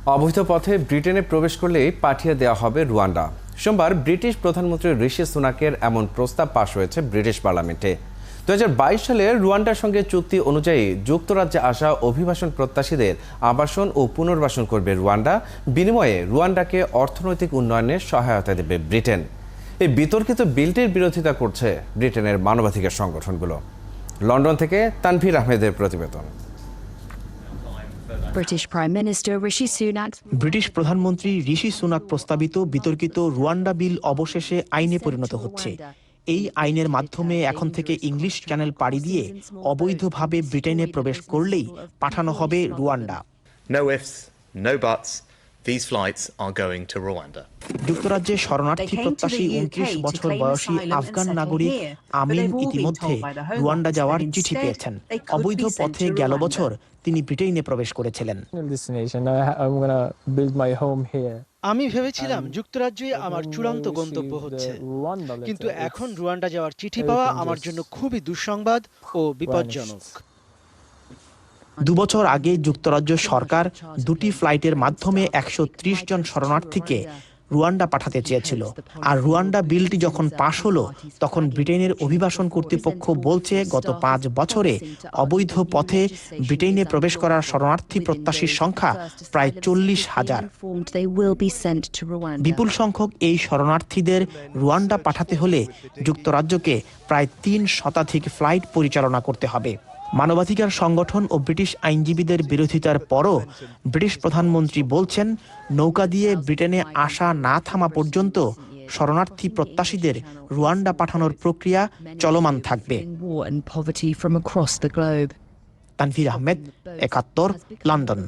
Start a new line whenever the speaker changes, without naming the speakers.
অবৈধ পথে ব্রিটেনে প্রবেশ করলেই পাঠিয়ে দেওয়া হবে রুয়ান্ডা। সোমবার ব্রিটিশ প্রধানমন্ত্রী ঋষি সুনাকের এমন প্রস্তাব পাশ হয়েছে ব্রিটিশ পার্লামেন্টে। 2022 সালে রুয়ান্ডার সঙ্গে চুক্তি অনুযায়ী যুক্তরাজ্যে আসা অভিবাসন প্রত্যাশীদের আবাসন ও পুনর্বাসন করবে রুয়ান্ডা। বিনিময়ে রুয়ান্ডাকে অর্থনৈতিক উন্নয়নে সহায়তা দেবে ব্রিটেন। এই বিতর্কিত বিলটির বিরোধিতা করছে ব্রিটেনের মানবাধিকার সংগঠনগুলো। লন্ডন থেকে তানভীর আহমেদের প্রতিবেদন।
ব্রিটিশ প্রধানমন্ত্রী ঋষি সুনাক প্রস্তাবিত বিতর্কিত রুয়ান্ডা বিল অবশেষে আইনে পরিণত হচ্ছে। এই আইনের মাধ্যমে এখন থেকে ইংলিশ চ্যানেল পাড়ি দিয়ে অবৈধভাবে ব্রিটেনে প্রবেশ করলেই পাঠানো হবে Rwanda.
No ifs, no buts. These flights are going to Rwanda.
যুক্তরাজ্যে শরণার্থী প্রত্যাশী 29 বছর বয়সী আফগান নাগরিক আমিন ইতিমধ্যে রুয়ান্ডা যাওয়ার চিঠি পেয়েছেন। অবৈধ পথে গেল বছর তিনি ব্রিটেনে প্রবেশ করেছিলেন।
আমি ভেবেছিলাম যুক্তরাজ্যই আমার চূড়ান্ত গন্তব্য হচ্ছে, কিন্তু এখন রুয়ান্ডা যাওয়ার চিঠি পাওয়া আমার জন্য খুবই দুঃসংবাদ ও বিপজ্জনক।
2 বছর আগে যুক্তরাজ্য সরকার 2টি ফ্লাইটের মাধ্যমে 130 জন শরণার্থীকে রুয়ান্ডা পাঠাতে চেয়েছিল। আর রুয়ান্ডা বিলটি যখন পাশ হলো, তখন ব্রিটেনের অভিবাসন কর্তৃপক্ষ বলছে গত 5 বছরে অবৈধ পথে ব্রিটেনে প্রবেশ করার শরণার্থী প্রত্যাশীর সংখ্যা প্রায় 40,000। বিপুল সংখ্যক এই শরণার্থীদের রুয়ান্ডা পাঠাতে হলে যুক্তরাজ্যকে প্রায় 3 শতাধিক ফ্লাইট পরিচালনা করতে হবে। মানবাধিকার সংগঠন ও ব্রিটিশ আইনজীবীদের বিরোধিতার পরও ব্রিটিশ প্রধানমন্ত্রী বলছেন, নৌকা দিয়ে ব্রিটেনে আসা না থামা পর্যন্ত শরণার্থী প্রত্যাশীদের রুয়ান্ডা পাঠানোর প্রক্রিয়া চলমান থাকবে। তানভীর আহমেদ, 71, লন্ডন।